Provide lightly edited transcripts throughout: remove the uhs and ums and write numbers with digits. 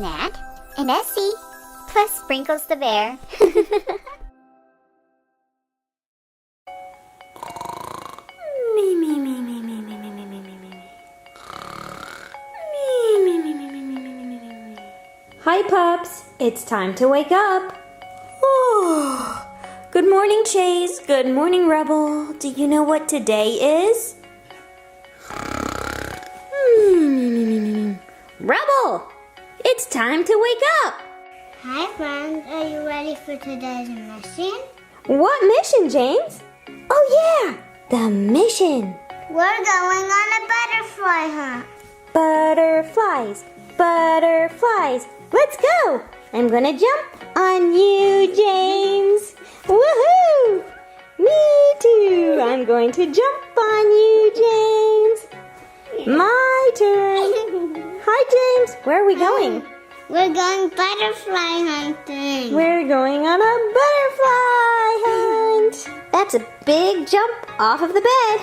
Nat, and Essie, plus Sprinkles the bear. Me, me, me, me, me, me, me, me, me, me, me. Me, me, me, me, me, me, me, me, me, me. Hi, pups. It's time to wake up. Oh, good morning, Chase. Good morning, Rebel. Do you know what today is? Rebel, it's time to wake up. Hi, friends. Are you ready for today's mission? What mission, James? Oh, yeah, the mission. We're going on a butterfly hunt. Butterflies, butterflies. Let's go. I'm gonna jump on you, James. Woohoo! Me too. I'm going to jump on you, James. My turn. Hi, James. Where are we going? We're going butterfly hunting. We're going on a butterfly hunt. That's a big jump off of the bed.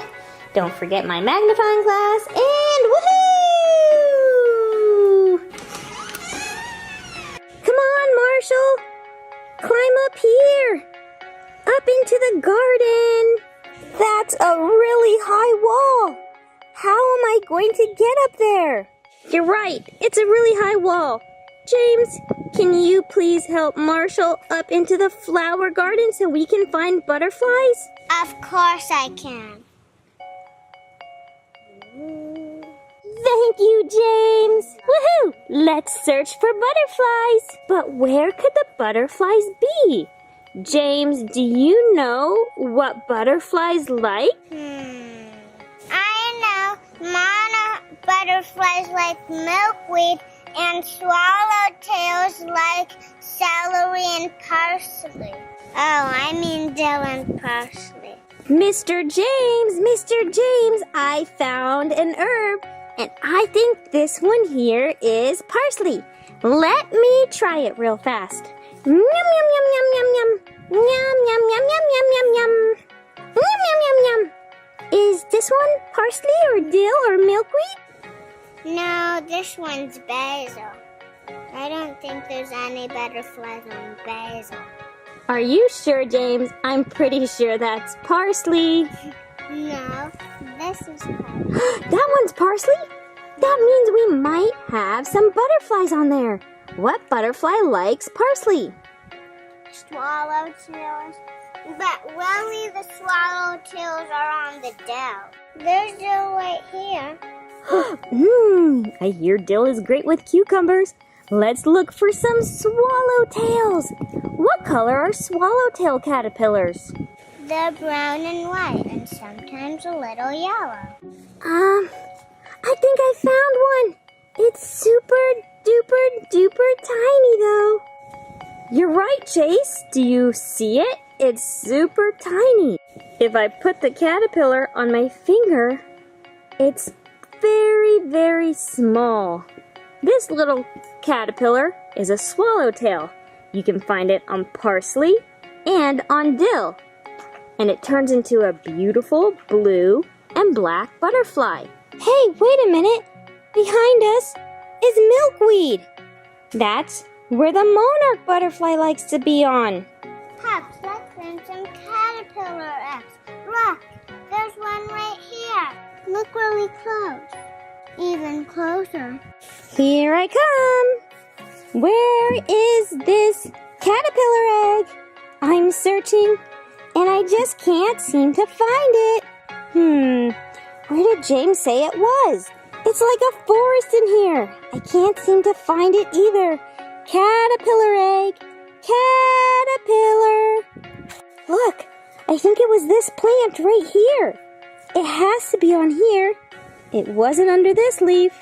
Don't forget my magnifying glass and woohoo! Come on, Marshall. Climb up here. Up into the garden. That's a really high wall. How am I going to get up there? You're right. It's a really high wall. James, can you please help Marshall up into the flower garden so we can find butterflies? Of course I can. Thank you, James. Woohoo! Let's search for butterflies. But where could the butterflies be? James, do you know what butterflies like? I know. Mana butterflies like milkweed and swallowtails like celery and parsley. Oh, I mean dill and parsley. Mr. James, I found an herb, and I think this one here is parsley. Let me try it real fast. Yum, yum, yum, yum, yum, yum. Yum, yum, yum, yum, yum, yum, yum. Yum, yum, yum, yum. Is this one parsley or dill or milkweed? No, this one's basil. I don't think there's any butterflies on basil. Are you sure, James? I'm pretty sure that's parsley. No, this is parsley. That one's parsley? That means we might have some butterflies on there. What butterfly likes parsley? Swallowtails. But really the swallowtails are on the dill. There's dill right here. I hear dill is great with cucumbers. Let's look for some swallowtails. What color are swallowtail caterpillars? They're brown and white and sometimes a little yellow. I think I found one. It's super duper duper tiny though. You're right, Chase. Do you see it? It's super tiny. If I put the caterpillar on my finger, it's very, very small. This little caterpillar is a swallowtail. You can find it on parsley and on dill. And it turns into a beautiful blue and black butterfly. Hey, wait a minute. Behind us is milkweed. That's where the monarch butterfly likes to be on. Pups, let's find some caterpillar eggs. Look, there's one right here. Look really close. Even closer. Here I come. Where is this caterpillar egg? I'm searching and I just can't seem to find it. Where did James say it was? It's like a forest in here. I can't seem to find it either. Caterpillar egg. Caterpillar. Look, I think it was this plant right here. It has to be on here. It wasn't under this leaf.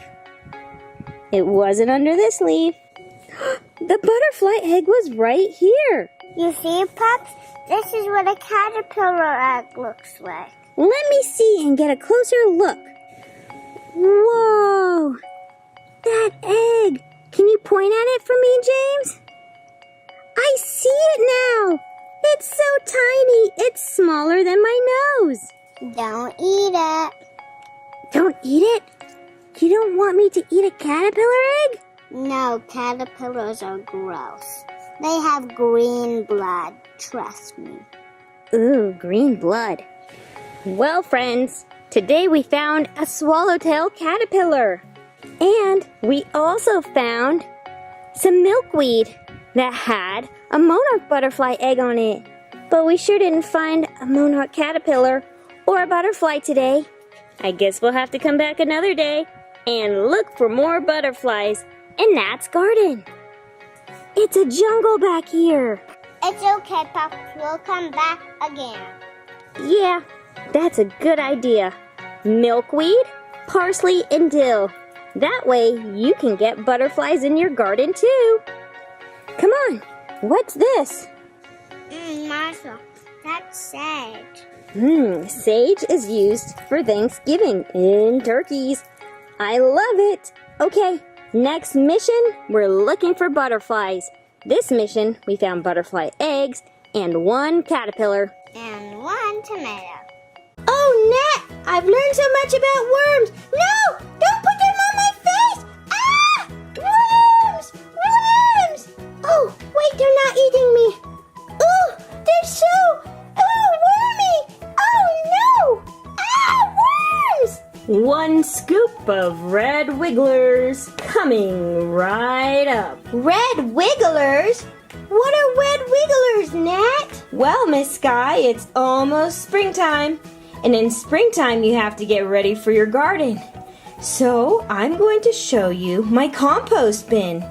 It wasn't under this leaf. The butterfly egg was right here. You see, Pups? This is what a caterpillar egg looks like. Let me see and get a closer look. Whoa! That egg! Can you point at it for me, James? I see it now! It's so tiny! It's smaller than my nose! Don't eat it. Don't eat it? You don't want me to eat a caterpillar egg? No, caterpillars are gross. They have green blood, trust me. Ooh, green blood. Well, friends, today we found a swallowtail caterpillar. And we also found some milkweed that had a monarch butterfly egg on it. But we sure didn't find a monarch caterpillar or a butterfly today. I guess we'll have to come back another day and look for more butterflies in Nat's garden. It's a jungle back here. It's okay, Pups. We'll come back again. Yeah, that's a good idea. Milkweed, parsley, and dill. That way you can get butterflies in your garden too. Come on, what's this? Marshall, that's sage. Sage is used for Thanksgiving in turkeys. I love it. Okay, next mission, we're looking for butterflies. This mission, we found butterfly eggs and 1 caterpillar. And 1 tomato. Oh, Nat, I've learned so much about worms. No, don't put them on my face. Ah, worms, worms. Oh, wait, they're not eating me. Oh, they're so, wormy. Oh, no. Ah, worms. 1 scoop of red wigglers coming right up. Red wigglers? What are red wigglers, Nat? Well, Miss Skye, it's almost springtime. And in springtime, you have to get ready for your garden. So I'm going to show you my compost bin.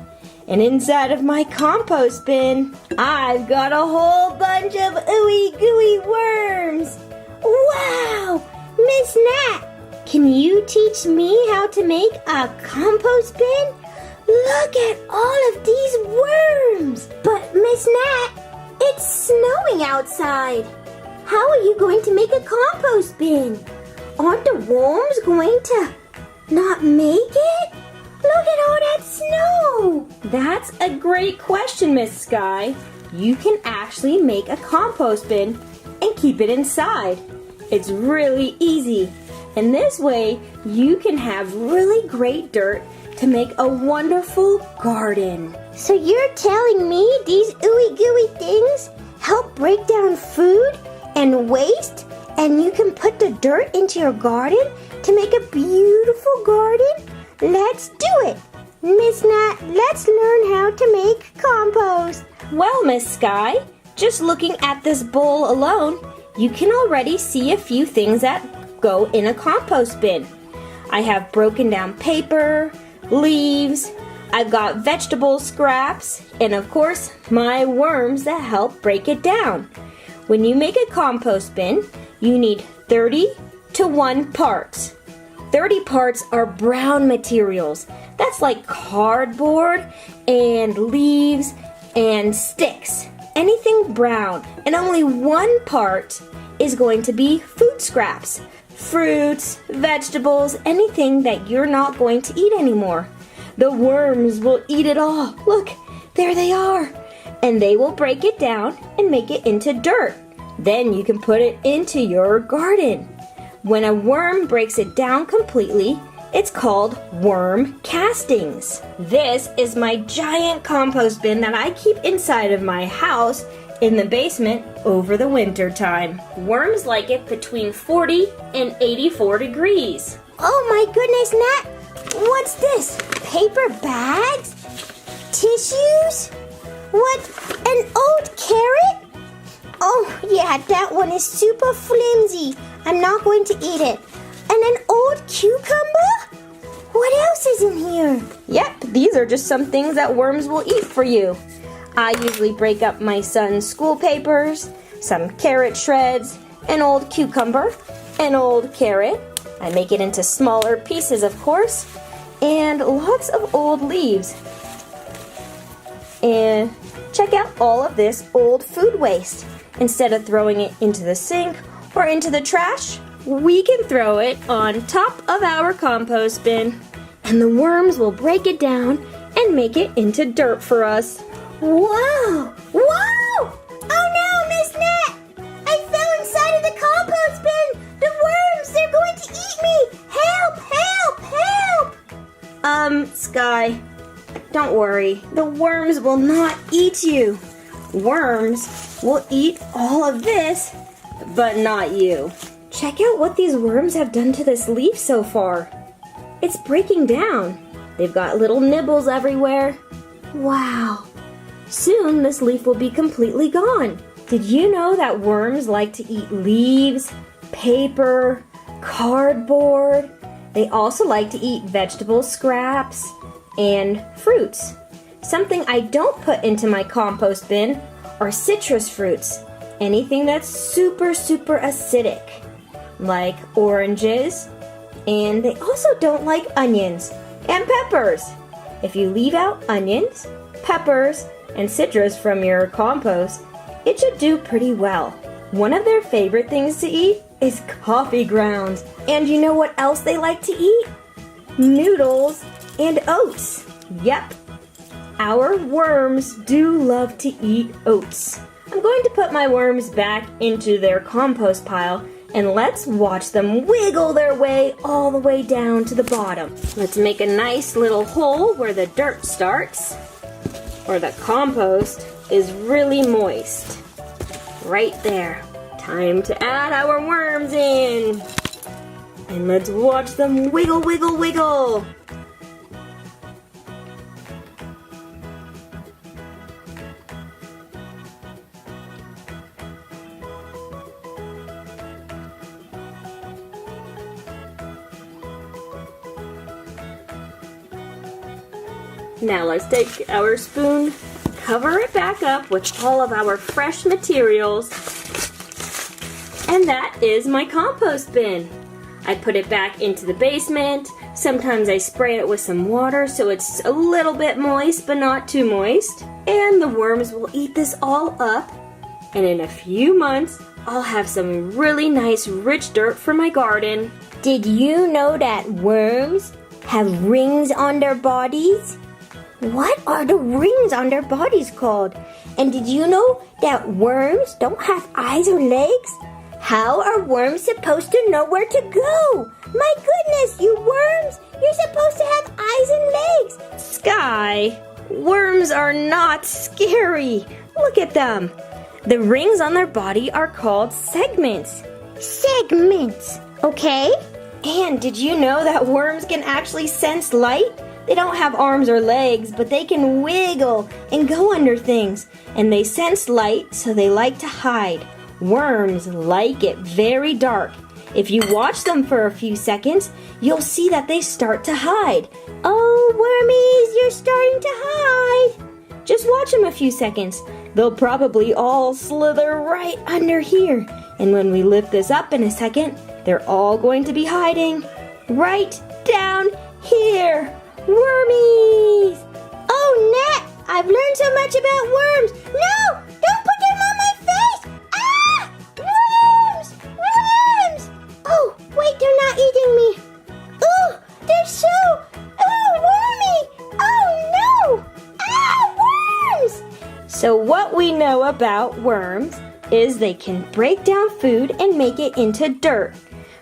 And inside of my compost bin, I've got a whole bunch of ooey gooey worms. Wow! Miss Nat, can you teach me how to make a compost bin? Look at all of these worms! But Miss Nat, it's snowing outside. How are you going to make a compost bin? Aren't the worms going to not make it? Look at all that snow! That's a great question, Miss Skye. You can actually make a compost bin and keep it inside. It's really easy. And this way, you can have really great dirt to make a wonderful garden. So you're telling me these ooey gooey things help break down food and waste, and you can put the dirt into your garden to make a beautiful garden? Let's do it! Miss Nat, let's learn how to make compost. Well, Miss Skye, just looking at this bowl alone, you can already see a few things that go in a compost bin. I have broken down paper, leaves, I've got vegetable scraps, and of course, my worms that help break it down. When you make a compost bin, you need 30 to 1 parts. 30 parts are brown materials. That's like cardboard and leaves and sticks. Anything brown. And only 1 part is going to be food scraps. Fruits, vegetables, anything that you're not going to eat anymore. The worms will eat it all. Look, there they are. And they will break it down and make it into dirt. Then you can put it into your garden. When a worm breaks it down completely, it's called worm castings. This is my giant compost bin that I keep inside of my house in the basement over the winter time. Worms like it between 40 and 84 degrees. Oh my goodness, Nat! What's this? Paper bags? Tissues? What? An old carrot? Oh yeah, that one is super flimsy. I'm not going to eat it. And an old cucumber? What else is in here? Yep, these are just some things that worms will eat for you. I usually break up my son's school papers, some carrot shreds, an old cucumber, an old carrot. I make it into smaller pieces, of course, and lots of old leaves. And check out all of this old food waste. Instead of throwing it into the sink or into the trash, we can throw it on top of our compost bin. And the worms will break it down and make it into dirt for us. Whoa! Whoa! Oh no, Miss Nat! I fell inside of the compost bin! The worms, they're going to eat me! Help! Help! Help! Skye, Don't worry, the worms will not eat you. Worms will eat all of this, but not you. Check out what these worms have done to this leaf so far. It's breaking down. They've got little nibbles everywhere. Wow. Soon this leaf will be completely gone. Did you know that worms like to eat leaves, paper, cardboard? They also like to eat vegetable scraps and fruits. Something I don't put into my compost bin are citrus fruits. Anything that's super acidic, like oranges. And they also don't like onions and peppers. If you leave out onions, peppers, and citrus from your compost, it should do pretty well. One of their favorite things to eat is coffee grounds. And you know what else they like to eat? Noodles and oats. Yep, our worms do love to eat oats. I'm going to put my worms back into their compost pile and let's watch them wiggle their way all the way down to the bottom. Let's make a nice little hole where the dirt starts, or the compost is really moist. Right there. Time to add our worms in. And let's watch them wiggle, wiggle, wiggle. Now let's take our spoon, cover it back up with all of our fresh materials, and that is my compost bin. I put it back into the basement. Sometimes I spray it with some water so it's a little bit moist but not too moist. And the worms will eat this all up, and in a few months I'll have some really nice rich dirt for my garden. Did you know that worms have rings on their bodies? What are the rings on their bodies called? And did you know that worms don't have eyes or legs? How are worms supposed to know where to go? My goodness, you worms! You're supposed to have eyes and legs! Skye, worms are not scary. Look at them. The rings on their body are called segments. Segments, okay? And did you know that worms can actually sense light? They don't have arms or legs, but they can wiggle and go under things. And they sense light, so they like to hide. Worms like it very dark. If you watch them for a few seconds, you'll see that they start to hide. Oh, wormies, you're starting to hide. Just watch them a few seconds. They'll probably all slither right under here. And when we lift this up in a second, they're all going to be hiding right down here. Wormies! Oh, Nat, I've learned so much about worms. No, don't put them on my face. Ah, worms, worms. Oh, wait, they're not eating me. Oh, they're so, wormy. Oh, no. Ah, worms. So what we know about worms is they can break down food and make it into dirt.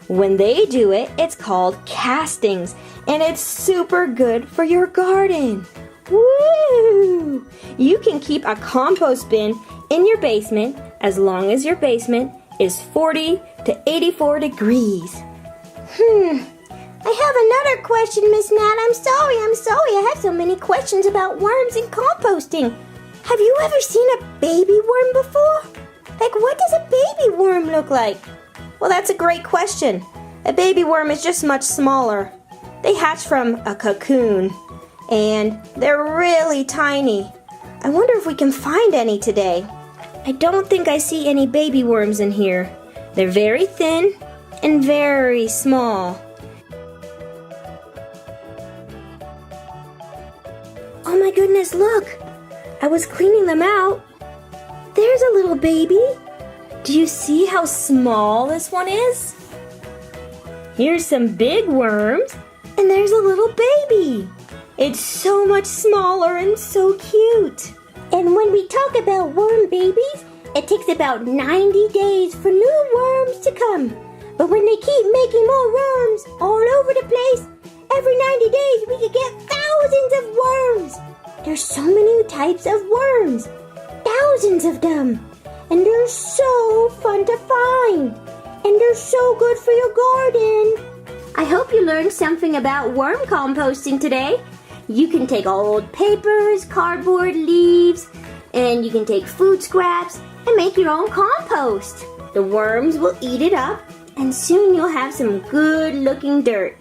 When they do it, it's called castings, and it's super good for your garden. Woo! You can keep a compost bin in your basement as long as your basement is 40 to 84 degrees. I have another question, Miss Nat. I'm sorry. I have so many questions about worms and composting. Have you ever seen a baby worm before? Like, what does a baby worm look like? Well, that's a great question. A baby worm is just much smaller. They hatch from a cocoon, and they're really tiny. I wonder if we can find any today. I don't think I see any baby worms in here. They're very thin and very small. Oh my goodness, look! I was cleaning them out. There's a little baby. Do you see how small this one is? Here's some big worms, and there's a little baby. It's so much smaller and so cute. And when we talk about worm babies, it takes about 90 days for new worms to come. But when they keep making more worms all over the place, every 90 days we could get thousands of worms. There's so many types of worms. Thousands of them. And they're so fun to find. And they're so good for your garden. I hope you learned something about worm composting today. You can take old papers, cardboard, leaves, and you can take food scraps and make your own compost. The worms will eat it up, and soon you'll have some good-looking dirt.